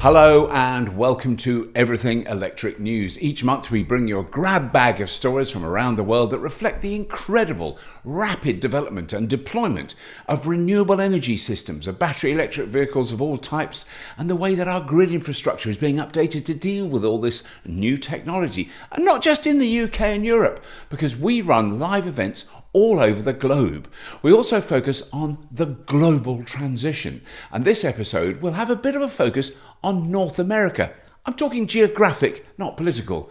Hello and welcome to Everything Electric News. Each month we bring you a grab bag of stories from around the world that reflect the incredible, rapid development and deployment of renewable energy systems, of battery electric vehicles of all types, and the way that our grid infrastructure is being updated to deal with all this new technology. And not just in the UK and Europe, because we run live events all over the globe. We also focus on the global transition. And this episode will have a bit of a focus on North America. I'm talking geographic, not political,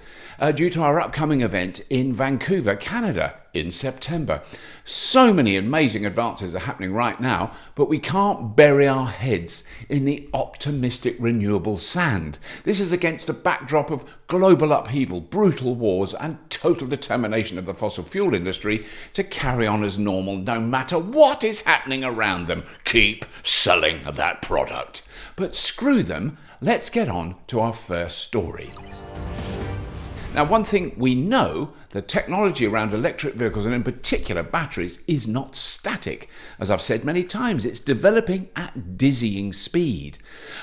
due to our upcoming event in Vancouver, Canada, in September. So many amazing advances are happening right now, but we can't bury our heads in the optimistic renewable sand. This is against a backdrop of global upheaval, brutal wars, and total determination of the fossil fuel industry to carry on as normal no matter what is happening around them. Keep selling that product. But screw them, let's get on to our first story. Now, one thing we know, the technology around electric vehicles and in particular batteries is not static. As I've said many times, it's developing at dizzying speed.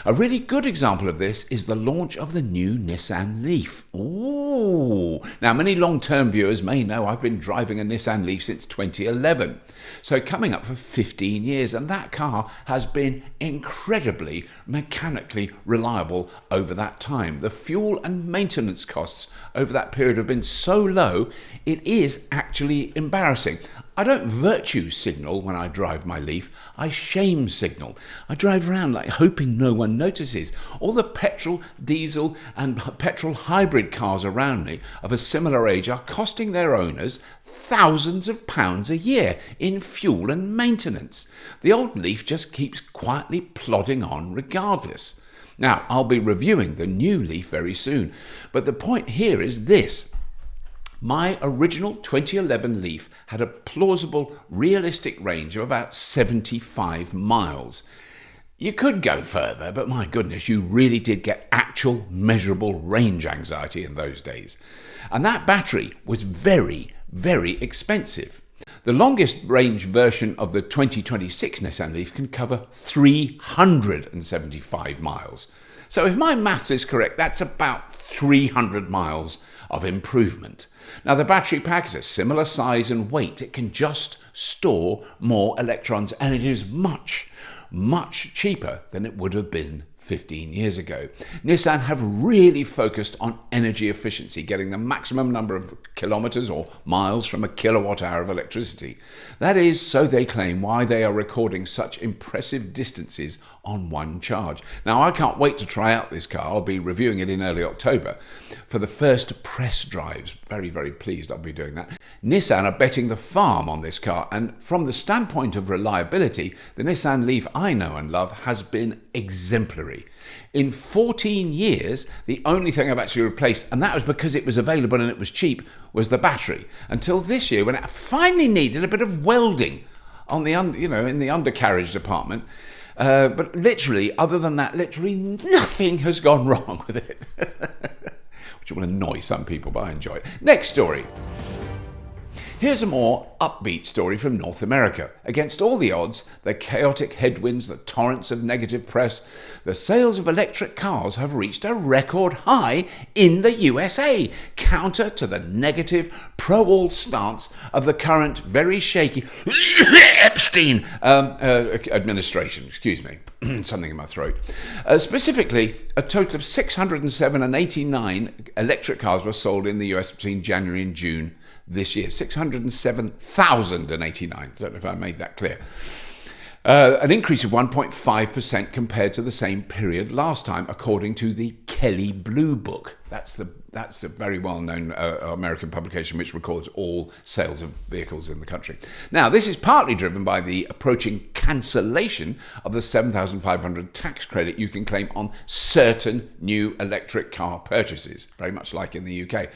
A really good example of this is the launch of the new Nissan Leaf. Ooh. Now, many long-term viewers may know I've been driving a Nissan Leaf since 2011. So coming up for 15 years, and that car has been incredibly mechanically reliable over that time. The fuel and maintenance costs over that period have been so low, it is actually embarrassing. I don't virtue signal when I drive my Leaf, I shame signal. I drive around like hoping no one notices. All the petrol, diesel and petrol hybrid cars around me of a similar age are costing their owners thousands of pounds a year in fuel and maintenance. The old Leaf just keeps quietly plodding on regardless. Now, I'll be reviewing the new Leaf very soon, but the point here is this. My original 2011 Leaf had a plausible, realistic range of about 75 miles. You could go further, but my goodness, you really did get actual measurable range anxiety in those days. And that battery was very, very expensive. The longest range version of the 2026 Nissan Leaf can cover 375 miles. So if my maths is correct, that's about 300 miles of improvement. Now, the battery pack is a similar size and weight. It can just store more electrons, and it is much, much cheaper than it would have been 15 years ago. Nissan have really focused on energy efficiency, getting the maximum number of kilometres or miles from a kilowatt hour of electricity. That is, so they claim, why they are recording such impressive distances on one charge. Now, I can't wait to try out this car. I'll be reviewing it in early October for the first press drives. Very, very pleased I'll be doing that. Nissan are betting the farm on this car, and from the standpoint of reliability, the Nissan Leaf I know and love has been exemplary. In 14 years, the only thing I've actually replaced, and that was because it was available and it was cheap, was the battery. Until this year, when it finally needed a bit of welding on the in the undercarriage department. But literally, other than that, literally nothing has gone wrong with it. Which will annoy some people, but I enjoy it. Next story. Here's a more upbeat story from North America. Against all the odds, the chaotic headwinds, the torrents of negative press, the sales of electric cars have reached a record high in the USA, counter to the negative pro-all stance of the current very shaky Epstein administration. Excuse me, something in my throat. Specifically, a total of 607 and 89 electric cars were sold in the US between January and June this year. 607,089. I don't know if I made that clear. An increase of 1.5% compared to the same period last time, according to the Kelley Blue Book. That's a very well-known American publication which records all sales of vehicles in the country. Now, this is partly driven by the approaching cancellation of the $7,500 tax credit you can claim on certain new electric car purchases, very much like in the UK.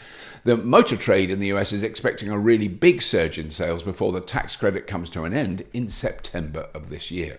The motor trade in the US is expecting a really big surge in sales before the tax credit comes to an end in September of this year.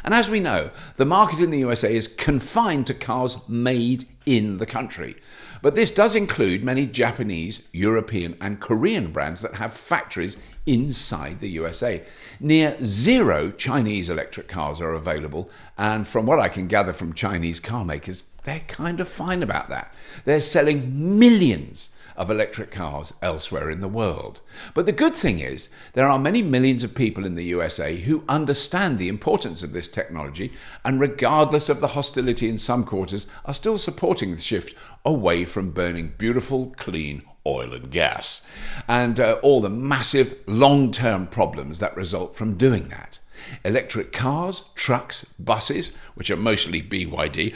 And as we know, the market in the USA is confined to cars made in the country. But this does include many Japanese, European and Korean brands that have factories inside the USA. Near zero Chinese electric cars are available, and from what I can gather from Chinese car makers, they're kind of fine about that. They're selling millions of electric cars elsewhere in the world. But the good thing is, there are many millions of people in the USA who understand the importance of this technology, and regardless of the hostility in some quarters, are still supporting the shift away from burning beautiful, clean oil and gas, and all the massive long-term problems that result from doing that. Electric cars, trucks, buses, which are mostly BYD,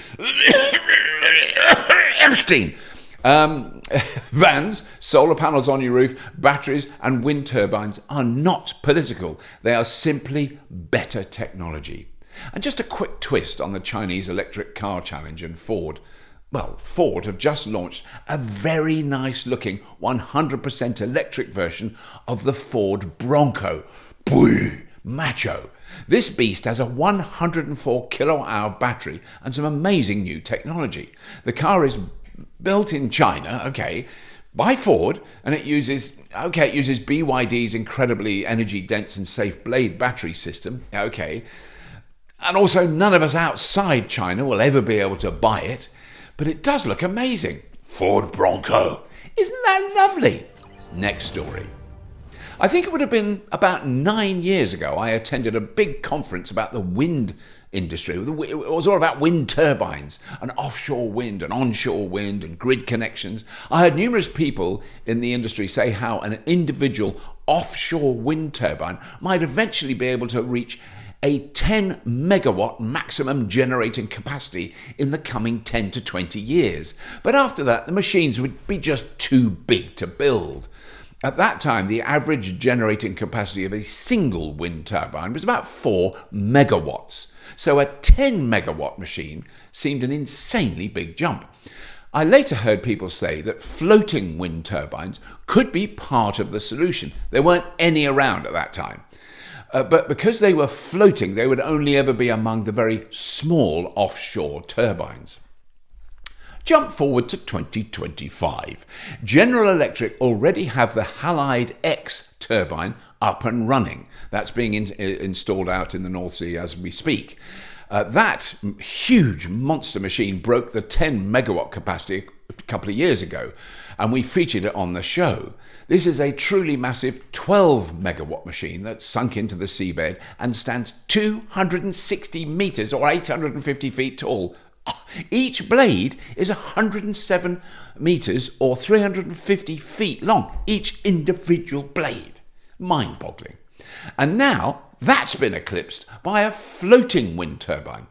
Epstein, vans, solar panels on your roof, batteries and wind turbines are not political. They are simply better technology. And just a quick twist on the Chinese electric car challenge and Ford. Well, Ford have just launched a very nice looking 100% electric version of the Ford Bronco. Macho. This beast has a 104 kilowatt-hour battery and some amazing new technology. The car is built in China, by Ford, and it uses BYD's incredibly energy dense and safe blade battery system, and also none of us outside China will ever be able to buy it, but it does look amazing. Ford Bronco. Isn't that lovely? Next story. I think it would have been about 9 years ago I attended a big conference about the wind industry. It was all about wind turbines and offshore wind and onshore wind and grid connections. I heard numerous people in the industry say how an individual offshore wind turbine might eventually be able to reach a 10 megawatt maximum generating capacity in the coming 10 to 20 years. But after that, the machines would be just too big to build. At that time, the average generating capacity of a single wind turbine was about 4 megawatts. So a 10 megawatt machine seemed an insanely big jump. I later heard people say that floating wind turbines could be part of the solution. There weren't any around at that time. But because they were floating, they would only ever be among the very small offshore turbines. Jump forward to 2025. General Electric already have the Halide X turbine up and running. That's being installed out in the North Sea as we speak. That huge monster machine broke the 10 megawatt capacity a couple of years ago, and we featured it on the show. This is a truly massive 12 megawatt machine that's sunk into the seabed and stands 260 meters or 850 feet tall. Each blade is 107 meters or 350 feet long, each individual blade. Mind-boggling. And now that's been eclipsed by a floating wind turbine.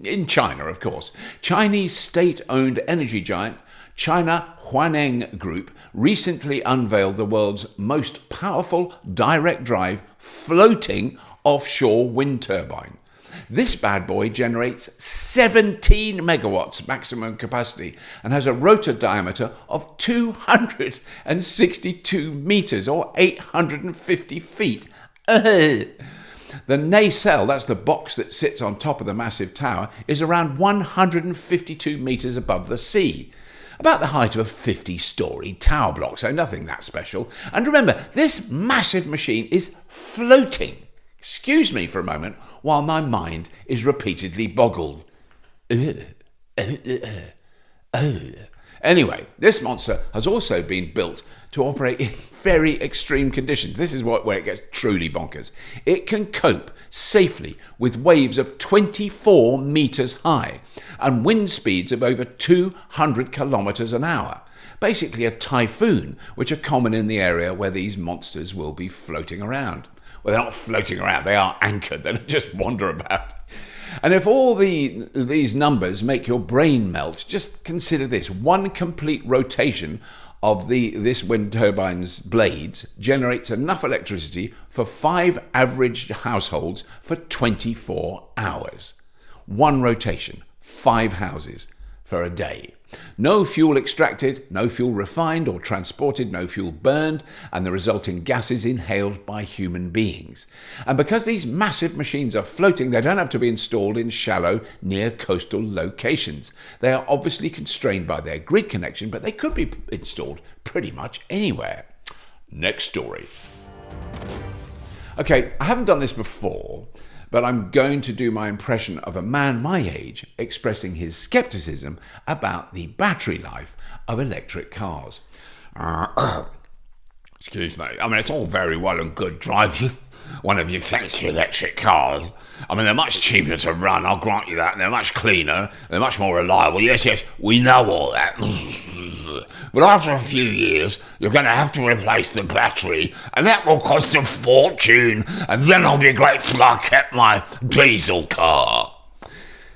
In China, of course. Chinese state-owned energy giant China Huaneng Group recently unveiled the world's most powerful direct drive floating offshore wind turbine. This bad boy generates 17 megawatts maximum capacity and has a rotor diameter of 262 meters or 850 feet. The nacelle, that's the box that sits on top of the massive tower, is around 152 meters above the sea. About the height of a 50-story tower block, so nothing that special. And remember, this massive machine is floating. Excuse me for a moment while my mind is repeatedly boggled. Anyway, this monster has also been built to operate in very extreme conditions. This is where it gets truly bonkers. It can cope safely with waves of 24 meters high and wind speeds of over 200 kilometers an hour. Basically a typhoon, which are common in the area where these monsters will be floating around. Well, they're not floating around, they are anchored, they don't just wander about. And if all these numbers make your brain melt, just consider this. One complete rotation of this wind turbine's blades generates enough electricity for 5 average households for 24 hours. One rotation, 5 houses for a day. No fuel extracted, no fuel refined or transported, no fuel burned, and the resulting gases inhaled by human beings. And because these massive machines are floating, they don't have to be installed in shallow, near coastal locations. They are obviously constrained by their grid connection, but they could be installed pretty much anywhere. Next story. Okay, I haven't done this before, but I'm going to do my impression of a man my age expressing his skepticism about the battery life of electric cars. Excuse me. I mean, it's all very well and good driving one of your fancy electric cars. I mean, they're much cheaper to run, I'll grant you that, and they're much cleaner, they're much more reliable. Yes, we know all that. But after a few years, you're going to have to replace the battery, and that will cost a fortune, and then I'll be grateful I kept my diesel car.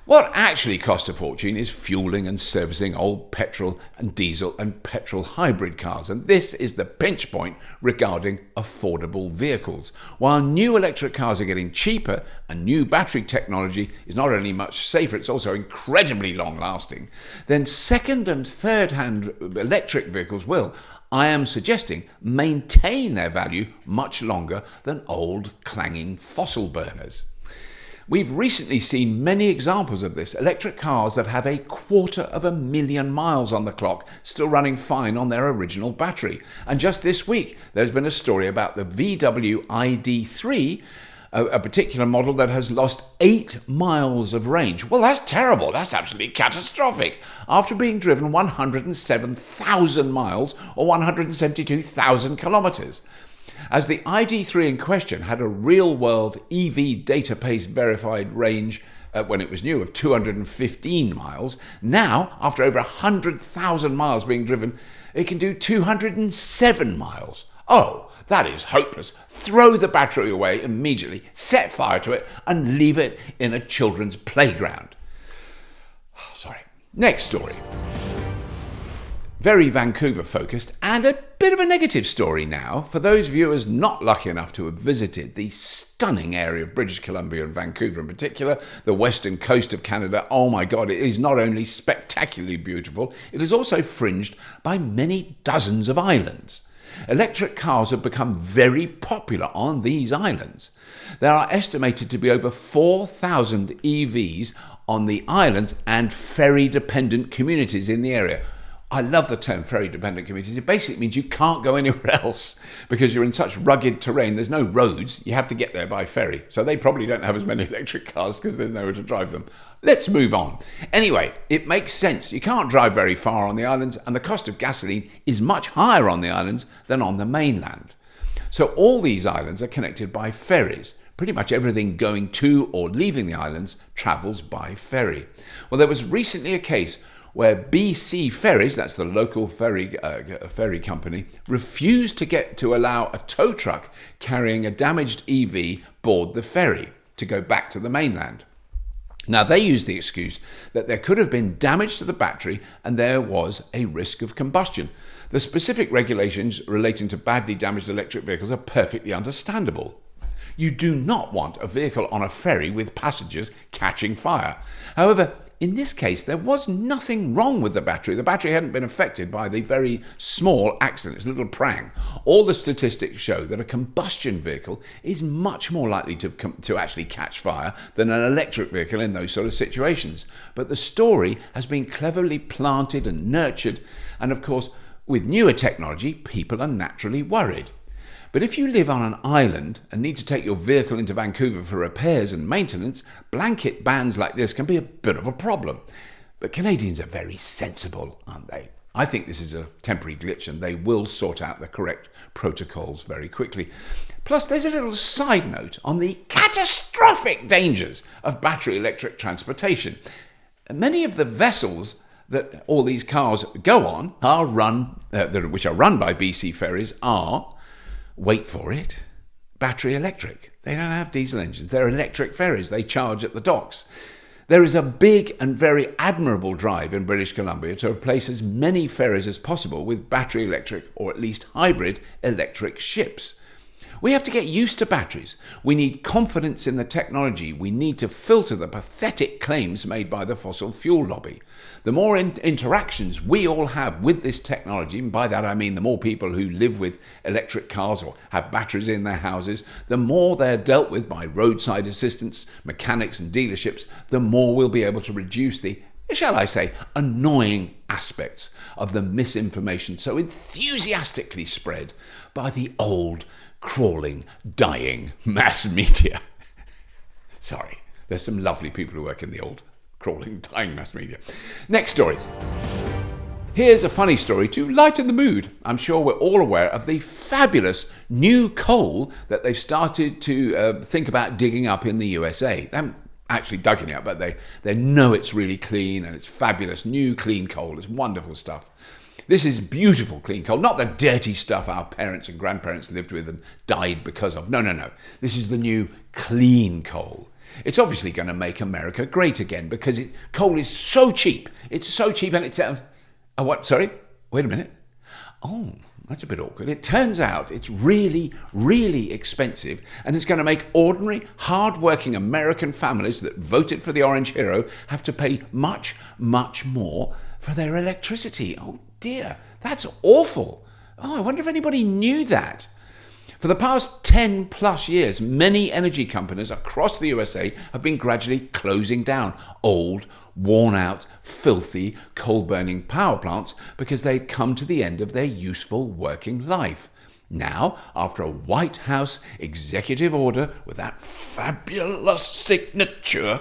What actually costs a fortune is fueling and servicing old petrol and diesel and petrol hybrid cars, and this is the pinch point regarding affordable vehicles. While new electric cars are getting cheaper and new battery technology is not only much safer, it's also incredibly long-lasting, then second and third-hand electric vehicles will, I am suggesting, maintain their value much longer than old clanging fossil burners. We've recently seen many examples of this. Electric cars that have 250,000 miles on the clock still running fine on their original battery. And just this week, there's been a story about the VW ID3, a particular model that has lost 8 miles of range. Well, that's terrible. That's absolutely catastrophic. After being driven 107,000 miles or 172,000 kilometers. As the ID3 in question had a real-world EV database verified range when it was new of 215 miles, now, after over 100,000 miles being driven, it can do 207 miles. Oh, that is hopeless. Throw the battery away immediately, set fire to it, and leave it in a children's playground. Next story. Very Vancouver focused, and a bit of a negative story now for those viewers not lucky enough to have visited the stunning area of British Columbia and Vancouver in particular, the western coast of Canada. Oh my God, it is not only spectacularly beautiful, it is also fringed by many dozens of islands. Electric cars have become very popular on these islands. There are estimated to be over 4,000 EVs on the islands and ferry-dependent communities in the area. I love the term ferry-dependent communities. It basically means you can't go anywhere else because you're in such rugged terrain. There's no roads. You have to get there by ferry. So they probably don't have as many electric cars because there's nowhere to drive them. Let's move on. Anyway, it makes sense. You can't drive very far on the islands, and the cost of gasoline is much higher on the islands than on the mainland. So all these islands are connected by ferries. Pretty much everything going to or leaving the islands travels by ferry. Well, there was recently a case where BC Ferries, that's the local ferry company, refused to allow a tow truck carrying a damaged EV board the ferry to go back to the mainland. Now, they used the excuse that there could have been damage to the battery and there was a risk of combustion. The specific regulations relating to badly damaged electric vehicles are perfectly understandable. You do not want a vehicle on a ferry with passengers catching fire. However, in this case, there was nothing wrong with the battery. The battery hadn't been affected by the very small accident. It's a little prang. All the statistics show that a combustion vehicle is much more likely to actually catch fire than an electric vehicle in those sort of situations. But the story has been cleverly planted and nurtured, and of course, with newer technology, people are naturally worried. But if you live on an island and need to take your vehicle into Vancouver for repairs and maintenance, blanket bans like this can be a bit of a problem. But Canadians are very sensible, aren't they? I think this is a temporary glitch and they will sort out the correct protocols very quickly. Plus, there's a little side note on the catastrophic dangers of battery electric transportation. Many of the vessels that all these cars go on which are run by BC Ferries are, wait for it, battery electric. They don't have diesel engines. They're electric ferries. They charge at the docks. There is a big and very admirable drive in British Columbia to replace as many ferries as possible with battery electric or at least hybrid electric ships. We have to get used to batteries. We need confidence in the technology. We need to filter the pathetic claims made by the fossil fuel lobby. The more interactions we all have with this technology, and by that I mean the more people who live with electric cars or have batteries in their houses, the more they're dealt with by roadside assistants, mechanics and dealerships, the more we'll be able to reduce the, shall I say, annoying aspects of the misinformation so enthusiastically spread by the old, crawling, dying mass media. Sorry, there's some lovely people who work in the old, crawling, dying mass media. Next story. Here's a funny story to lighten the mood. I'm sure we're all aware of the fabulous new coal that they've started to think about digging up in the USA. They haven't actually dug it out, but they know it's really clean and it's fabulous new clean coal. It's wonderful stuff. This is beautiful clean coal, not the dirty stuff our parents and grandparents lived with and died because of. No. This is the new clean coal. It's obviously going to make America great again because coal is so cheap. It's so cheap and it's... what? Sorry? Wait a minute. Oh, that's a bit awkward. It turns out it's really, really expensive and it's going to make ordinary, hard-working American families that voted for the Orange Hero have to pay much, much more for their electricity. Oh dear, that's awful. Oh, I wonder if anybody knew that. For the past 10 plus years, many energy companies across the USA have been gradually closing down old, worn out, filthy, coal-burning power plants because they'd come to the end of their useful working life. Now, after a White House executive order with that fabulous signature,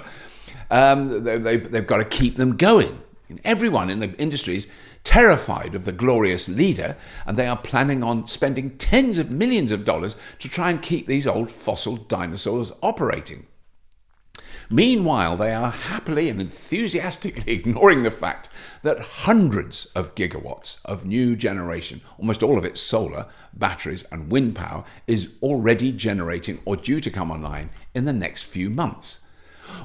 they've got to keep them going. And everyone in the industry is terrified of the glorious leader, and they are planning on spending tens of millions of dollars to try and keep these old fossil dinosaurs operating. Meanwhile, they are happily and enthusiastically ignoring the fact that hundreds of gigawatts of new generation, almost all of it solar, batteries and wind power, is already generating or due to come online in the next few months.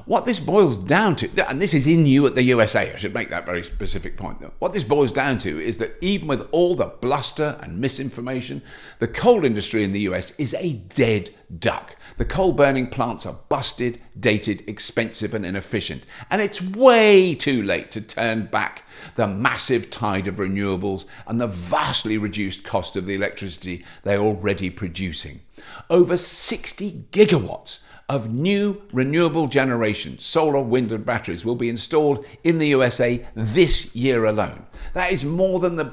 What this boils down to, and this is in you at the USA, I should make that very specific point though. What this boils down to is that even with all the bluster and misinformation, the coal industry in the US is a dead duck. The coal burning plants are busted, dated, expensive and inefficient. And it's way too late to turn back the massive tide of renewables and the vastly reduced cost of the electricity they're already producing. Over 60 gigawatts of new renewable generation, solar, wind and batteries will be installed in the USA this year alone. That is more than the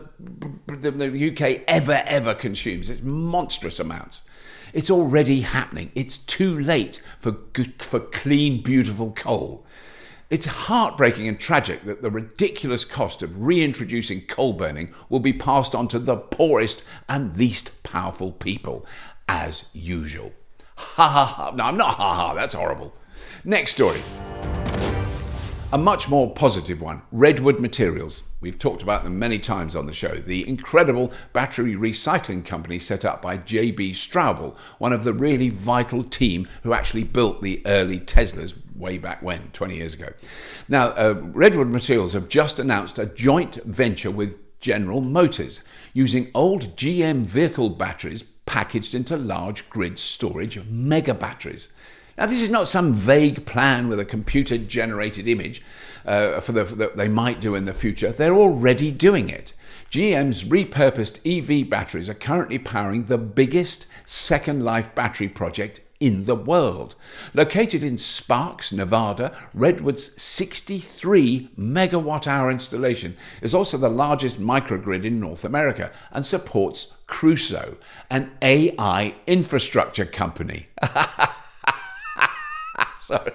UK ever consumes. It's monstrous amounts. It's already happening. It's too late for clean, beautiful coal. It's heartbreaking and tragic that the ridiculous cost of reintroducing coal burning will be passed on to the poorest and least powerful people, as usual. Ha ha ha. No, I'm not ha ha. That's horrible. Next story. A much more positive one. Redwood Materials. We've talked about them many times on the show. The incredible battery recycling company set up by J.B. Straubel, one of the really vital team who actually built the early Teslas way back when, 20 years ago. Now, Redwood Materials have just announced a joint venture with General Motors using old GM vehicle batteries packaged into large grid storage mega batteries. Now, this is not some vague plan with a computer-generated image that they might do in the future. They're already doing it. GM's repurposed EV batteries are currently powering the biggest Second Life battery project in the world. Located in Sparks, Nevada, Redwood's 63 megawatt-hour installation is also the largest microgrid in North America and supports Crusoe, an AI infrastructure company. Sorry.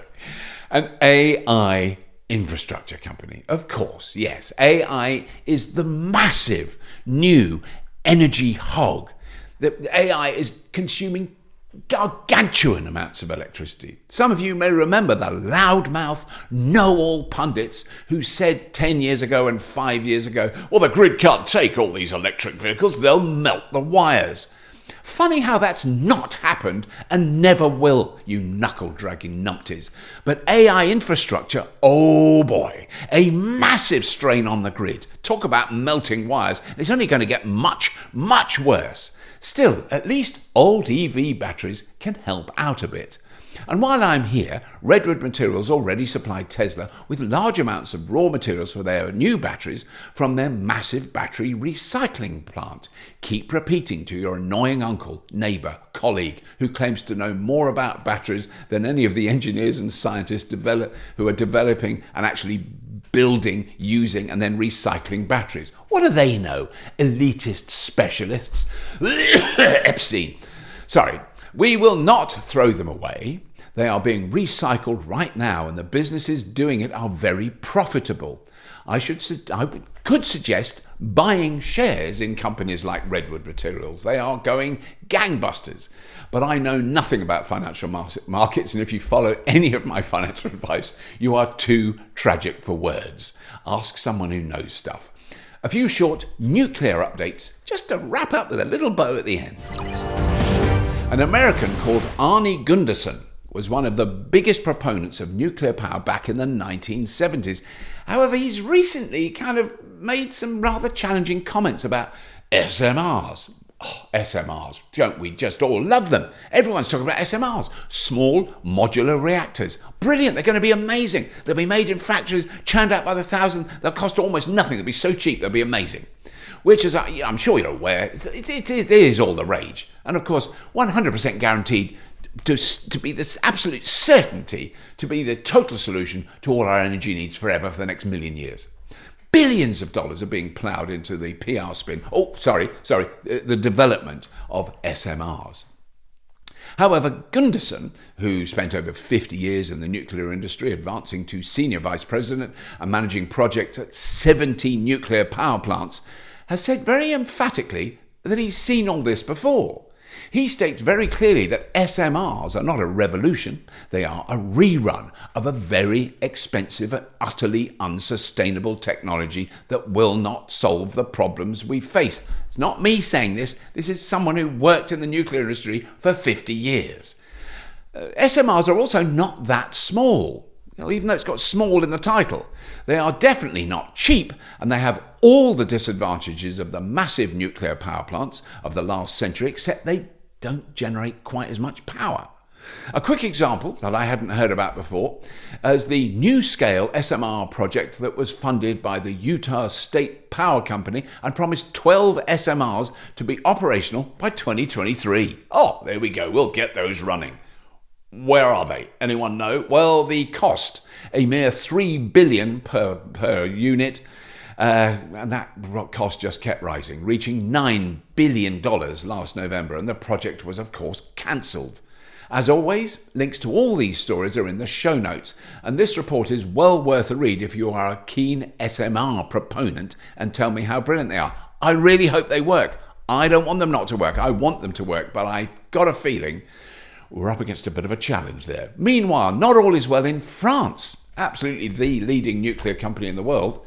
An AI infrastructure company. Of course, yes. AI is the massive new energy hog. The AI is consuming gargantuan amounts of electricity. Some of you may remember the loudmouth, know-all pundits who said 10 years ago and 5 years ago, well, the grid can't take all these electric vehicles, they'll melt the wires. Funny how that's not happened and never will, you knuckle-dragging numpties. But AI infrastructure, oh boy, a massive strain on the grid. Talk about melting wires. It's only going to get much, much worse. Still, at least old EV batteries can help out a bit. And while I'm here, Redwood Materials already supplied Tesla with large amounts of raw materials for their new batteries from their massive battery recycling plant. Keep repeating to your annoying uncle, neighbour, colleague who claims to know more about batteries than any of the engineers and scientists who are developing and actually building, using and then recycling batteries. What do they know? Elitist specialists. Epstein. Sorry. We will not throw them away. They are being recycled right now, and the businesses doing it are very profitable. I could suggest buying shares in companies like Redwood Materials. They are going gangbusters. But I know nothing about financial markets, and if you follow any of my financial advice, you are too tragic for words. Ask someone who knows stuff. A few short nuclear updates, just to wrap up with a little bow at the end. An American called Arnie Gunderson was one of the biggest proponents of nuclear power back in the 1970s. However, he's recently kind of made some rather challenging comments about SMRs. Oh, SMRs, don't we just all love them? Everyone's talking about SMRs, small modular reactors. Brilliant, they're going to be amazing. They'll be made in factories, churned out by the thousand. They'll cost almost nothing. They'll be so cheap, they'll be amazing. Which, as I'm sure you're aware, it is all the rage. And of course, 100% guaranteed to be this absolute certainty to be the total solution to all our energy needs forever for the next million years. Billions of dollars are being ploughed into the PR spin. The development of SMRs. However, Gunderson, who spent over 50 years in the nuclear industry, advancing to senior vice president and managing projects at 70 nuclear power plants, has said very emphatically that he's seen all this before. He states very clearly that SMRs are not a revolution, they are a rerun of a very expensive and utterly unsustainable technology that will not solve the problems we face. It's not me saying this, this is someone who worked in the nuclear industry for 50 years. SMRs are also not that small. Even though it's got small in the title. They are definitely not cheap, and they have all the disadvantages of the massive nuclear power plants of the last century, except they don't generate quite as much power. A quick example that I hadn't heard about before is the NuScale SMR project that was funded by the Utah State Power Company and promised 12 SMRs to be operational by 2023. Oh, there we go, we'll get those running. Where are they? Anyone know? Well, the cost, a mere $3 billion per unit, and that cost just kept rising, reaching $9 billion last November, and the project was, of course, cancelled. As always, links to all these stories are in the show notes, and this report is well worth a read if you are a keen SMR proponent and tell me how brilliant they are. I really hope they work. I don't want them not to work. I want them to work, but I've got a feeling we're up against a bit of a challenge there. Meanwhile, not all is well in France, absolutely the leading nuclear company in the world,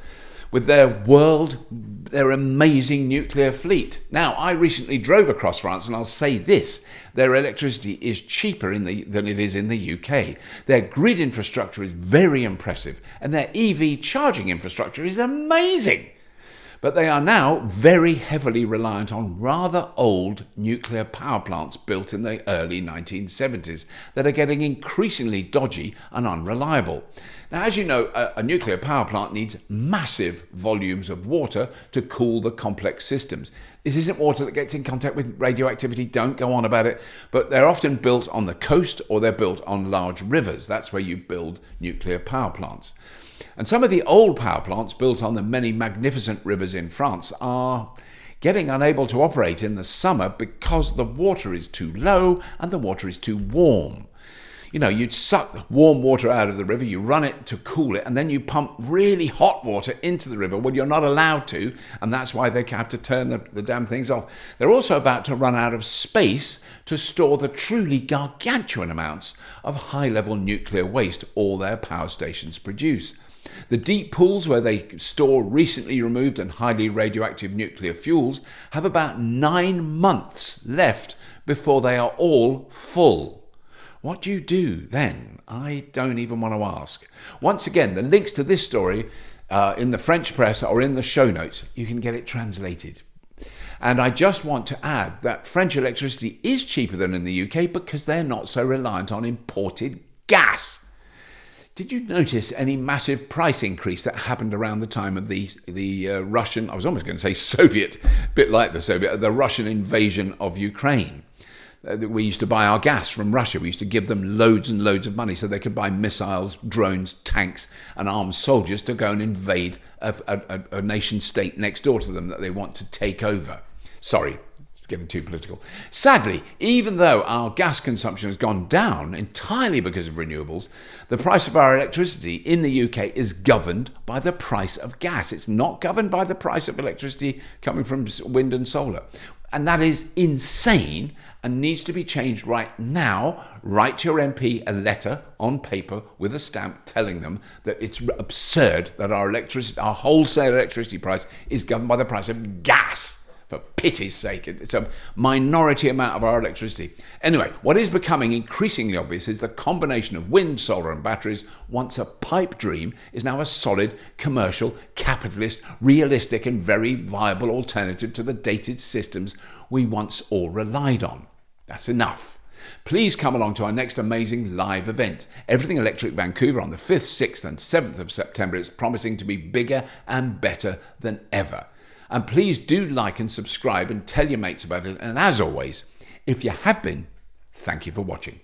with their amazing nuclear fleet. Now, I recently drove across France, and I'll say this, their electricity is cheaper than it is in the UK. Their grid infrastructure is very impressive, and their EV charging infrastructure is amazing. But they are now very heavily reliant on rather old nuclear power plants built in the early 1970s that are getting increasingly dodgy and unreliable. Now, as you know, a nuclear power plant needs massive volumes of water to cool the complex systems. This isn't water that gets in contact with radioactivity, don't go on about it, but they're often built on the coast or they're built on large rivers. That's where you build nuclear power plants. And some of the old power plants built on the many magnificent rivers in France are getting unable to operate in the summer because the water is too low and the water is too warm. You know, you'd suck warm water out of the river, you run it to cool it, and then you pump really hot water into the river when you're not allowed to, and that's why they have to turn the damn things off. They're also about to run out of space to store the truly gargantuan amounts of high-level nuclear waste all their power stations produce. The deep pools where they store recently removed and highly radioactive nuclear fuels have about 9 months left before they are all full. What do you do then? I don't even want to ask. Once again, the links to this story in the French press or in the show notes. You can get it translated. And I just want to add that French electricity is cheaper than in the UK because they're not so reliant on imported gas. Did you notice any massive price increase that happened around the time of the Russian, I was almost going to say Soviet, a bit like the Russian invasion of Ukraine? We used to buy our gas from Russia. We used to give them loads and loads of money so they could buy missiles, drones, tanks, and armed soldiers to go and invade a nation state next door to them that they want to take over. Sorry, it's getting too political. Sadly, even though our gas consumption has gone down entirely because of renewables, the price of our electricity in the UK is governed by the price of gas. It's not governed by the price of electricity coming from wind and solar. And that is insane and needs to be changed right now. Write to your MP a letter on paper with a stamp telling them that it's absurd that our wholesale electricity price is governed by the price of gas. For pity's sake, it's a minority amount of our electricity. Anyway, what is becoming increasingly obvious is the combination of wind, solar and batteries, once a pipe dream, is now a solid, commercial, capitalist, realistic and very viable alternative to the dated systems we once all relied on. That's enough. Please come along to our next amazing live event, Everything Electric Vancouver, on the 5th, 6th and 7th of September. It's promising to be bigger and better than ever. And please do like and subscribe and tell your mates about it. And as always, if you have been, thank you for watching.